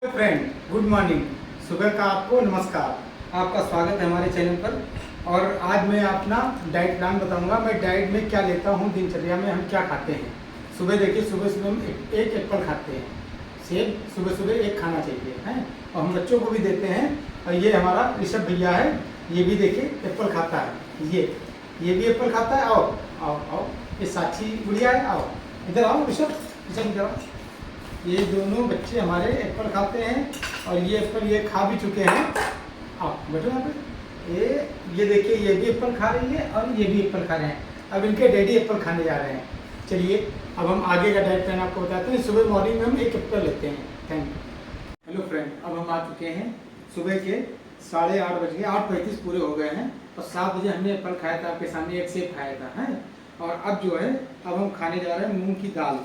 Friend, good morning. सुबह का आपको नमस्कार। आपका स्वागत है हमारे चैनल पर। और आज मैं अपना डाइट प्लान बताऊंगा। मैं डाइट में क्या लेता हूं, दिनचर्या में हम क्या खाते हैं। सुबह देखिए, सुबह सुबह हम एक एप्पल खाते हैं। सेब सुबह सुबह एक खाना चाहिए है, और हम बच्चों को भी देते हैं। और ये हमारा ऋषभ भैया है, ये भी देखिए एप्पल खाता है। ये भी एप्पल खाता है। आओ आओ आओ, ये साक्षी गुड़िया है। आओ इधर आओ ऋषभ, इधर आओ। ये दोनों बच्चे हमारे एप्पल खाते हैं, और ये एप्पल ये खा भी चुके हैं। आप बैठो यहाँ पे। ये देखिए, ये भी एप्पल खा रही है और ये भी एप्पल खा रहे हैं। अब इनके डैडी एप्पल खाने जा रहे हैं। चलिए अब हम आगे का डाइट प्लान आपको बताते हैं। सुबह मॉर्निंग में हम एक एप्पल लेते हैं। Thank you. हेलो फ्रेंड, अब हम आ चुके हैं। सुबह के 8:30 बज गए, 8:35 पूरे हो गए हैं। और 7 बजे हमने एप्पल खाया था, आपके सामने एक सेब खाया था है। और अब जो है, अब हम खाने जा रहे हैं मूँग की दाल।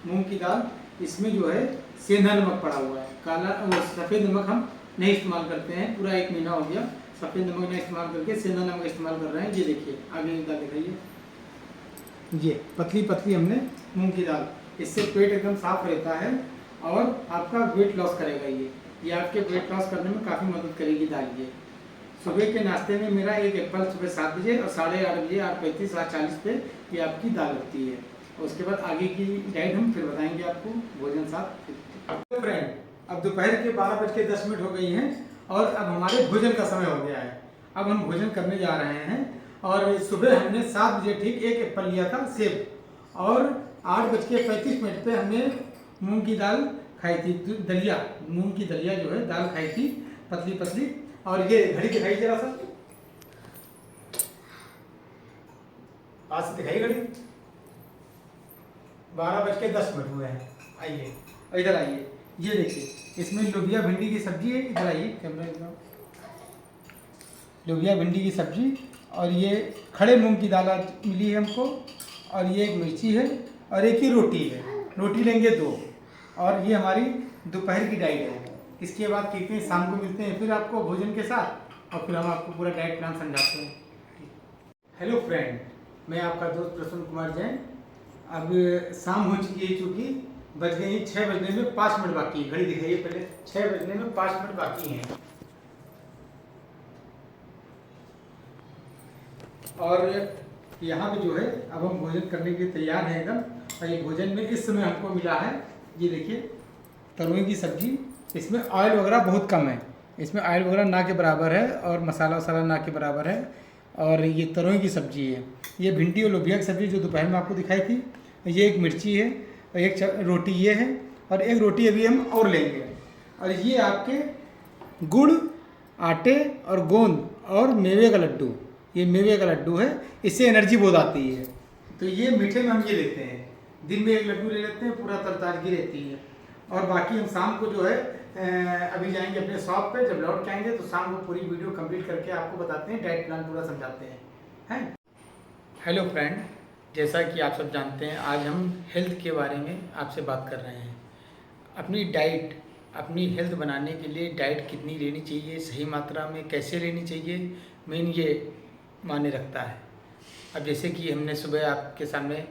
मूँग की दाल, इसमें जो है सेंधा नमक पड़ा हुआ है। काला वो सफ़ेद नमक हम नहीं इस्तेमाल करते हैं। पूरा 1 महीना हो गया सफ़ेद नमक नहीं इस्तेमाल करके सेंधा नमक इस्तेमाल कर रहे हैं। ये देखिए आगे दाल दिखाइए, ये पतली पतली हमने मूंग की दाल। इससे पेट एकदम साफ रहता है और आपका वेट लॉस करेगा। ये आपके वेट लॉस करने में काफ़ी मदद करेगी दाल। ये सुबह के नाश्ते में मेरा एक एप्पल सुबह 7 बजे और 8:30 बजे 8:35 8:40 पे ये आपकी दाल होती है। और उसके बाद आगे की डाइट हम फिर बताएंगे आपको भोजन साथ। तो फ्रेंड, अब दोपहर के 12:10 हो गई हैं और अब हमारे भोजन का समय हो गया है। अब हम भोजन करने जा रहे हैं। और सुबह हमने 7 बजे ठीक एक एप्पल लिया था सेब, और 8:35 पे हमने मूंग की दाल खाई थी, दलिया, मूंग की दलिया जो है दाल खाई थी, पतली पतली। और ये घड़ी दिखाई जरा सा, पास से दिखाई घड़ी। 12:10 हुए हैं। आइए इधर आइए, ये देखिए इसमें लोबिया भिंडी की सब्जी है। इधर आइए कैमरा इधर। लोबिया भिंडी की सब्जी, और ये खड़े मूंग की दाल आज मिली है हमको, और ये एक मिर्ची है, और एक ही रोटी है। रोटी लेंगे 2। और ये हमारी दोपहर की डाइट है। इसके बाद कहते हैं शाम को मिलते हैं फिर आपको भोजन के साथ, और फिर हम आपको पूरा डाइट प्लान समझाते हैं। हेलो फ्रेंड, मैं आपका दोस्त प्रसन्न कुमार जैन। अब शाम हो चुकी है, चूँकि बज गई 6 बजने में 5 मिनट बाकी है। घड़ी दिखाइए पहले, 6 बजने में 5 मिनट बाकी हैं। और यहाँ पे जो है अब हम भोजन करने के लिए तैयार हैं एकदम। और ये भोजन में इस समय हमको मिला है, ये देखिए तरोई की सब्जी। इसमें ऑयल वगैरह बहुत कम है, इसमें ऑयल वगैरह ना के बराबर है, और मसाला वसाला ना के बराबर है। और ये तरोई की सब्जी है। ये भिंडी और लोबिया की सब्जी जो दोपहर में आपको दिखाई थी। ये एक मिर्ची है, और एक रोटी ये है, और एक रोटी अभी हम और लेंगे। और ये आपके गुड़, आटे और गोंद और मेवे का लड्डू, ये मेवे का लड्डू है। इससे एनर्जी बहुत आती है। तो ये मीठे में हम ये लेते हैं, दिन में एक लड्डू ले लेते हैं, पूरा तरताजगी रहती है। और बाकी हम शाम को जो है अभी जाएंगे अपने शॉप पे। जब लौट के आएंगे तो शाम को पूरी वीडियो कंप्लीट करके आपको बताते हैं, डाइट प्लान पूरा समझाते हैं। हेलो फ्रेंड, जैसा कि आप सब जानते हैं, आज हम हेल्थ के बारे में आपसे बात कर रहे हैं। अपनी डाइट, अपनी हेल्थ बनाने के लिए डाइट कितनी लेनी चाहिए, सही मात्रा में कैसे लेनी चाहिए, मेन ये मायने रखता है। अब जैसे कि हमने सुबह आपके सामने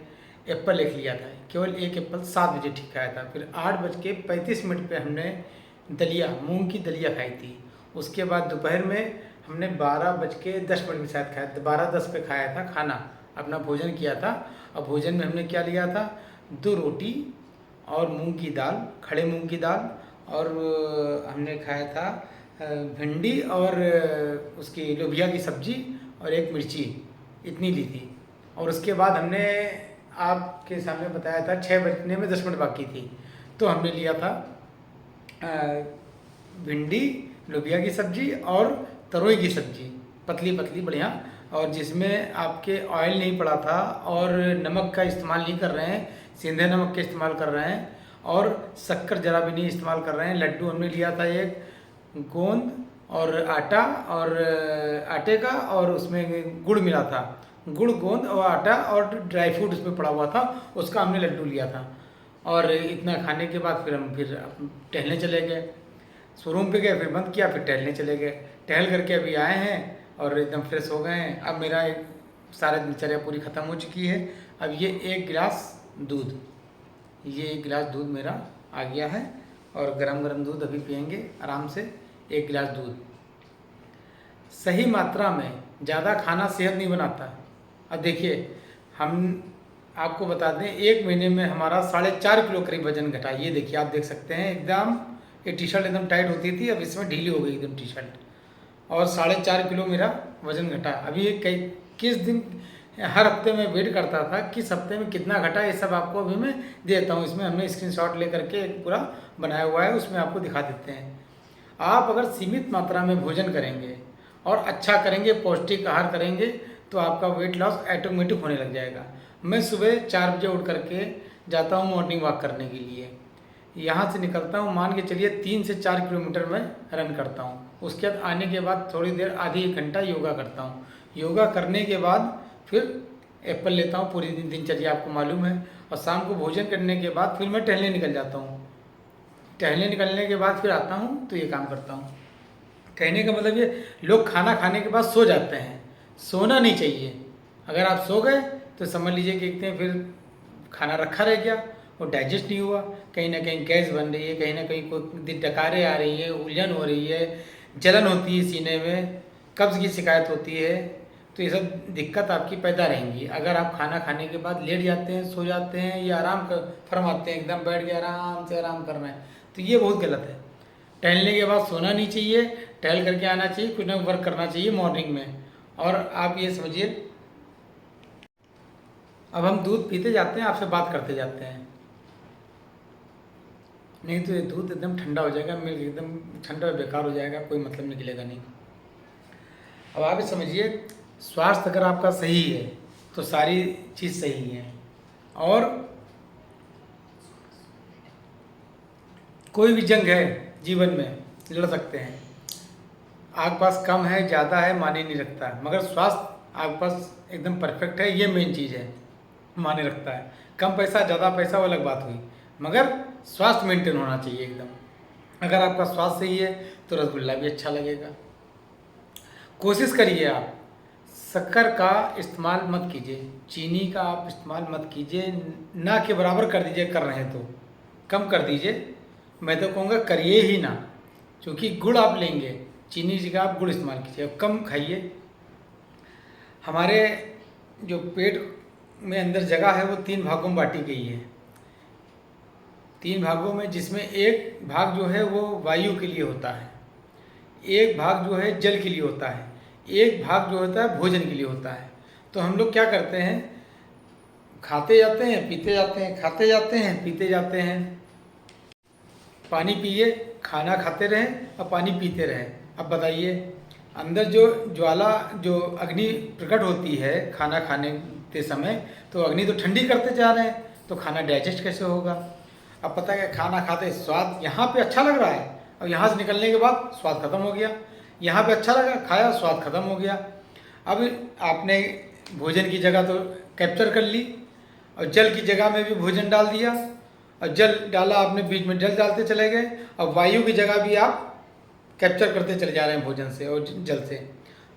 एप्पल एक लिया था, केवल एक एप्पल 7 बजे ठीक खाया था। फिर 8:35 पे हमने दलिया, मूंग की दलिया खाई थी। उसके बाद दोपहर में हमने 12:10 में शायद खाया, 12:10 पे खाया था खाना, अपना भोजन किया था। और भोजन में हमने क्या लिया था, 2 रोटी और मूंग की दाल, खड़े मूंग की दाल, और हमने खाया था भिंडी और उसकी लोबिया की सब्जी, और एक मिर्ची, इतनी ली थी। और उसके बाद हमने आपके सामने बताया था 6 बजने में 10 मिनट बाकी थी, तो हमने लिया था भिंडी, लोबिया की सब्जी और तरोई की सब्जी, पतली पतली बढ़िया, और जिसमें आपके ऑयल नहीं पड़ा था, और नमक का इस्तेमाल नहीं कर रहे हैं, सीधे नमक का इस्तेमाल कर रहे हैं, और शक्कर जरा भी नहीं इस्तेमाल कर रहे हैं। लड्डू हमने लिया था एक गोंद और आटा, और आटे का, और उसमें गुड़ मिला था, गुड़, गोंद और आटा, और ड्राई फ्रूट उसमें पड़ा हुआ था, उसका हमने लड्डू लिया था। और इतना खाने के बाद फिर हम टहलने चले गए। शोरूम पे गए, फिर बंद किया, फिर टहलने चले गए। टहल करके अभी आए हैं और एकदम फ्रेश हो गए हैं। अब मेरा एक सारा दिनचर्या पूरी ख़त्म हो चुकी है। अब ये 1 गिलास दूध, ये 1 गिलास दूध मेरा आ गया है। और गरम गरम दूध अभी पियेंगे आराम से, 1 गिलास दूध। सही मात्रा में, ज़्यादा खाना सेहत नहीं बनाता। अब देखिए, हम आपको बता दें 1 महीने में हमारा 4.5 किलो करीब वजन घटा। ये देखिए, आप देख सकते हैं एकदम, ये टी शर्ट एकदम टाइट होती थी, अब इसमें ढीली हो गई एकदम टी शर्ट, और 4.5 किलो मेरा वजन घटा। अभी ये किस दिन, हर हफ्ते में वेट करता था किस हफ्ते में कितना घटा, ये सब आपको अभी मैं देता हूँ। इसमें हमने स्क्रीनशॉट ले करके एक पूरा बनाया हुआ है, उसमें आपको दिखा देते हैं। आप अगर सीमित मात्रा में भोजन करेंगे और अच्छा करेंगे, पौष्टिक आहार करेंगे, तो आपका वेट लॉस ऑटोमेटिक होने लग जाएगा। मैं सुबह 4 बजे उठ करके जाता हूँ मॉर्निंग वॉक करने के लिए। यहाँ से निकलता हूँ, मान के चलिए 3 से 4 किलोमीटर में रन करता हूँ। उसके बाद आने के बाद थोड़ी देर, आधी 1 घंटा योगा करता हूँ। योगा करने के बाद फिर एप्पल लेता हूँ, पूरी दिनचर्या आपको मालूम है। और शाम को भोजन करने के बाद फिर मैं टहलने निकल जाता हूँ। टहलने निकलने के बाद फिर आता हूँ तो ये काम करता हूँ। कहने का मतलब ये, लोग खाना खाने के बाद सो जाते हैं, सोना नहीं चाहिए। अगर आप सो गए तो समझ लीजिए कि देखते हैं फिर खाना रखा रह गया, वो डाइजेस्ट नहीं हुआ, कहीं ना कहीं गैस बन रही है, कहीं ना कहीं कोई डकारें आ रही है, उलझन हो रही है, जलन होती है सीने में, कब्ज़ की शिकायत होती है। तो ये सब दिक्कत आपकी पैदा रहेंगी अगर आप खाना खाने के बाद लेट जाते हैं, सो जाते हैं या आराम फरमाते हैं, एकदम बैठ के आराम से आराम कर रहे हैं, तो ये बहुत गलत है। टहलने के बाद सोना नहीं चाहिए, टहल करके आना चाहिए, कुछ ना वर्क करना चाहिए मॉर्निंग में। और आप ये समझिए, अब हम दूध पीते जाते हैं, आपसे बात करते जाते हैं, नहीं तो ये दूध एकदम ठंडा हो जाएगा, मिल्क एकदम ठंडा और बेकार हो जाएगा, कोई मतलब निकलेगा नहीं। अब आप ये समझिए, स्वास्थ्य अगर आपका सही है तो सारी चीज़ सही है, और कोई भी जंग है जीवन में लड़ सकते हैं। आपके पास कम है, ज़्यादा है, माने नहीं रखता है, मगर स्वास्थ्य आपके पास एकदम परफेक्ट है, ये मेन चीज़ है, माने रखता है। कम पैसा ज़्यादा पैसा वो अलग बात हुई, मगर स्वास्थ्य मेंटेन होना चाहिए एकदम। अगर आपका स्वास्थ्य सही है तो रसगुल्ला भी अच्छा लगेगा। कोशिश करिए आप शक्कर का इस्तेमाल मत कीजिए, चीनी का आप इस्तेमाल मत कीजिए, ना के बराबर कर दीजिए, कर रहे हैं तो कम कर दीजिए। मैं तो कहूँगा करिए ही ना, क्योंकि गुड़ आप लेंगे, चीनी की जगह आप गुड़ इस्तेमाल कीजिए, कम खाइए। हमारे जो पेट में अंदर जगह है वो 3 भागों में बांटी गई है, 3 भागों में, जिसमें एक भाग जो है वो वायु के लिए होता है, एक भाग जो है जल के लिए होता है, एक भाग जो होता है भोजन के लिए होता है। तो हम लोग क्या करते हैं, खाते जाते हैं, पीते जाते हैं, खाते जाते हैं, पीते जाते हैं। पानी पिए, खाना खाते रहें और पानी पीते रहें। अब बताइए, अंदर जो ज्वाला, जो अग्नि प्रकट होती है खाना खाने के समय, तो अग्नि तो ठंडी करते जा रहे हैं, तो खाना डाइजेस्ट कैसे होगा। अब पता है, खाना खाते स्वाद यहाँ पे अच्छा लग रहा है, और यहाँ से निकलने के बाद स्वाद खत्म हो गया। यहाँ पे अच्छा लगा, खाया, स्वाद खत्म हो गया। अब आपने भोजन की जगह तो कैप्चर कर ली, और जल की जगह में भी भोजन डाल दिया, और जल डाला आपने, बीच में जल डालते चले गए, और वायु की जगह भी आप कैप्चर करते चले जा रहे हैं भोजन से और जल से।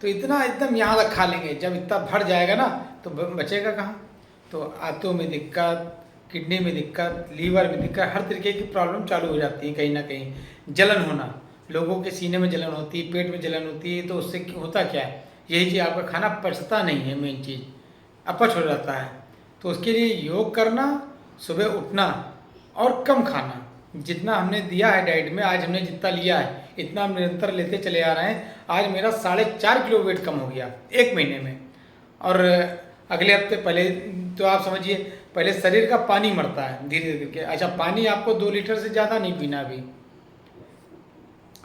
तो इतना एकदम यहाँ तक खा लेंगे, जब इतना भर जाएगा ना तो बचेगा कहाँ। तो आंतों में दिक्कत, किडनी में दिक्कत, लीवर में दिक्कत, हर तरीके की प्रॉब्लम चालू हो जाती है। कहीं ना कहीं जलन होना, लोगों के सीने में जलन होती है, पेट में जलन होती है, तो उससे होता क्या है, यही चीज़, आपका खाना पचता नहीं है, मेन चीज़ अपच हो जाता है। तो उसके लिए योग करना, सुबह उठना और कम खाना। जितना हमने दिया है डाइट में, आज हमने जितना लिया है इतना हम निरंतर लेते चले आ रहे हैं। आज मेरा 4.5 किलो वेट कम हो गया 1 महीने में, और अगले हफ्ते, पहले तो आप समझिए, पहले शरीर का पानी मरता है धीरे धीरे करके। अच्छा, पानी आपको 2 लीटर से ज़्यादा नहीं पीना। अभी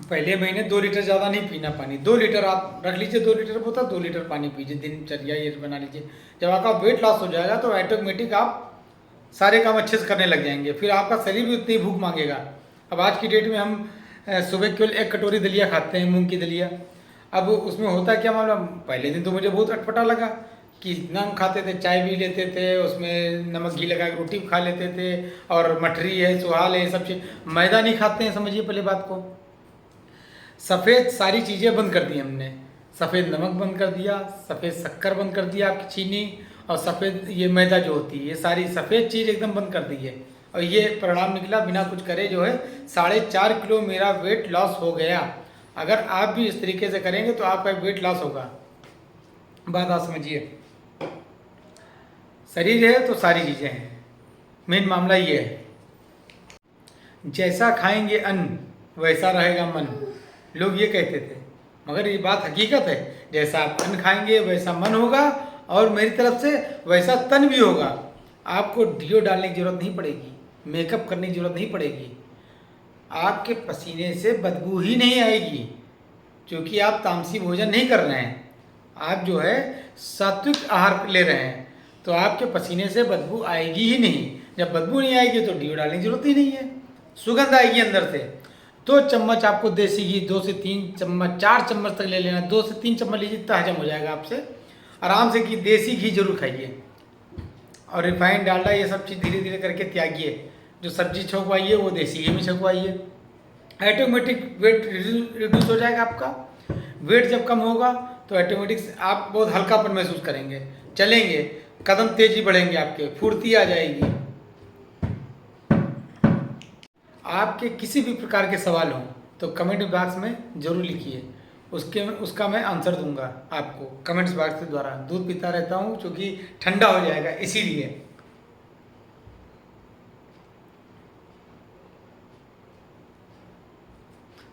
पहले महीने 2 लीटर ज़्यादा नहीं पीना पानी, 2 लीटर आप रख लीजिए, 2 लीटर होता, 2 लीटर पानी पीजिए, दिनचर्या ये बना लीजिए। जब आपका वेट लॉस हो जाएगा तो ऑटोमेटिक आप सारे काम अच्छे से करने लग जाएंगे, फिर आपका शरीर भी उतनी भूख मांगेगा। अब आज की डेट में हम सुबह केवल 1 कटोरी दलिया खाते हैं, मूंग की दलिया। अब उसमें होता क्या मामला, पहले दिन तो मुझे बहुत अटपटा लगा कि इतना हम खाते थे, चाय भी लेते थे, उसमें नमक घी लगा के रोटी भी खा लेते थे, और मठरी है, सुहाल है, सब चीज़। मैदा नहीं खाते हैं, समझिए पहले बात को। सफ़ेद सारी चीज़ें बंद कर दी हमने, सफ़ेद नमक बंद कर दिया, सफ़ेद शक्कर बंद कर दिया, आपकी चीनी, और सफ़ेद ये मैदा जो होती है, ये सारी सफ़ेद चीज़ एकदम बंद कर दी है। और ये परिणाम निकला, बिना कुछ करे जो है 4.5 किलो मेरा वेट लॉस हो गया। अगर आप भी इस तरीके से करेंगे तो आपका वेट लॉस होगा। बात आप समझिए, शरीर है तो सारी चीज़ें हैं, मेन मामला ये है। जैसा खाएंगे अन्न वैसा रहेगा मन, लोग ये कहते थे, मगर ये बात हकीकत है। जैसा आप अन्न खाएंगे वैसा मन होगा, और मेरी तरफ से वैसा तन भी होगा। आपको डिओ डालने की ज़रूरत नहीं पड़ेगी, मेकअप करने की ज़रूरत नहीं पड़ेगी, आपके पसीने से बदबू ही नहीं आएगी, क्योंकि आप तामसी भोजन नहीं कर रहे हैं, आप जो है सात्विक आहार ले रहे हैं, तो आपके पसीने से बदबू आएगी ही नहीं। जब बदबू नहीं आएगी तो डिओ डालने की ज़रूरत ही नहीं है, सुगंध आएगी अंदर से। 2 चम्मच आपको देसी घी, 2 से 3 चम्मच, 4 चम्मच तक ले लेना, 2 से 3 चम्मच लीजिए तो हजम हो जाएगा आपसे आराम से। घी, देसी घी जरूर खाइए, और रिफाइंड डालडा ये सब चीज़ धीरे धीरे करके त्यागिए। जो सब्जी छौंकवाइए वो देसी घी में छौंकवाइए, ऑटोमेटिक वेट रिड्यूस हो जाएगा आपका। वेट जब कम होगा तो ऑटोमेटिक आप बहुत हल्कापन महसूस करेंगे, चलेंगे, कदम तेजी बढ़ेंगे, आपके फुर्ती आ जाएगी। आपके किसी भी प्रकार के सवाल हों तो कमेंट बॉक्स में ज़रूर लिखिए, उसका मैं आंसर दूंगा आपको कमेंट्स बॉक्स के द्वारा। दूध पीता रहता हूँ क्योंकि ठंडा हो जाएगा इसीलिए।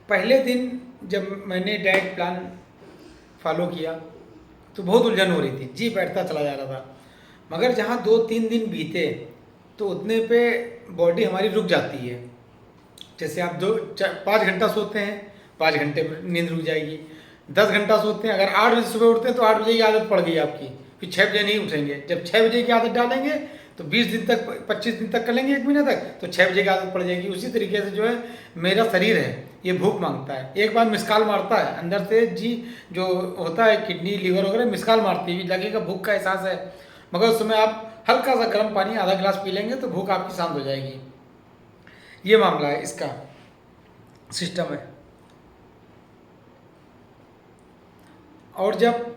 पहले दिन जब मैंने डाइट प्लान फॉलो किया तो बहुत उलझन हो रही थी, जी बैठता चला जा रहा था, मगर जहाँ 2-3 दिन बीते तो उतने पे बॉडी हमारी रुक जाती है। जैसे आप 5 घंटा सोते हैं, 5 घंटे नींद रुक जाएगी। 10 घंटा सोते हैं, अगर 8 बजे सुबह उठते हैं तो 8 बजे की आदत पड़ गई आपकी, फिर 6 बजे नहीं उठेंगे। जब 6 बजे की आदत डालेंगे तो 20 दिन तक, 25 दिन तक कर लेंगे, 1 महीने तक, तो 6 बजे की आदत पड़ जाएगी। उसी तरीके से जो है मेरा शरीर है ये भूख मांगता है, एक बार मिसकाल मारता है अंदर से, जी जो होता है किडनी लीवर वगैरह मिसकाल मारती है, लगेगा भूख का एहसास है, मगर उस समय आप हल्का सा गर्म पानी आधा गिलास पी लेंगे तो भूख आपकी शांत हो जाएगी। ये मामला है, इसका सिस्टम है। और जब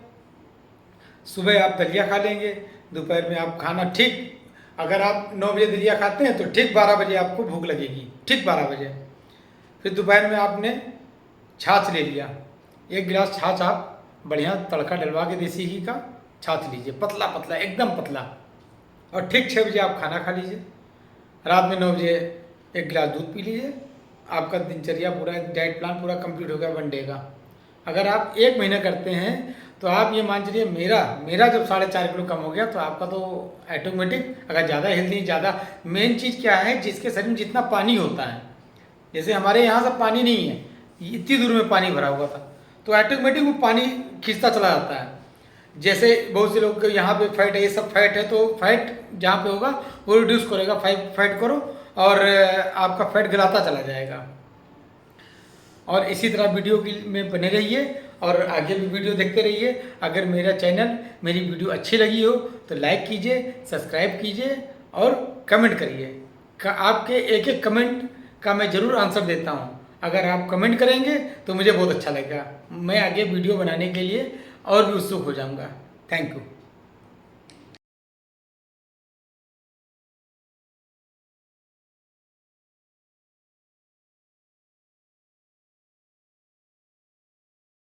सुबह आप दलिया खा लेंगे, दोपहर में आप खाना ठीक, अगर आप 9 बजे दलिया खाते हैं तो ठीक 12 बजे आपको भूख लगेगी, ठीक 12 बजे। फिर दोपहर में आपने छाछ ले लिया, 1 गिलास छाछ आप बढ़िया तड़का डलवा के देसी घी का छाछ लीजिए, पतला पतला एकदम पतला, और ठीक 6 बजे आप खाना खा लीजिए। रात में 9 बजे 1 गिलास दूध पी लीजिए, आपका दिनचर्या पूरा, डाइट प्लान पूरा कंप्लीट हो गया 1 डे का। अगर आप 1 महीना करते हैं तो आप ये मान चलिए, मेरा जब 4.5 किलो कम हो गया तो आपका तो ऑटोमेटिक, अगर ज़्यादा हेल्दी, ज़्यादा मेन चीज़ क्या है, जिसके शरीर में जितना पानी होता है, जैसे हमारे यहाँ सब पानी नहीं है, इतनी दूर में पानी भरा हुआ था, तो ऑटोमेटिक वो पानी खींचता चला जाता है। जैसे बहुत से लोग यहाँ पे फैट है, ये सब फैट है, तो फैट जहाँ पे होगा वो रिड्यूस करेगा, फैट करो और आपका फैट गलाता चला जाएगा। और इसी तरह वीडियो में बने रहिए और आगे भी वीडियो देखते रहिए। अगर मेरा चैनल, मेरी वीडियो अच्छी लगी हो तो लाइक कीजिए, सब्सक्राइब कीजिए और कमेंट करिए। आपके एक एक कमेंट का मैं ज़रूर आंसर देता हूँ। अगर आप कमेंट करेंगे तो मुझे बहुत अच्छा लगेगा, मैं आगे वीडियो बनाने के लिए और भी उत्सुक हो जाऊँगा। Thank you.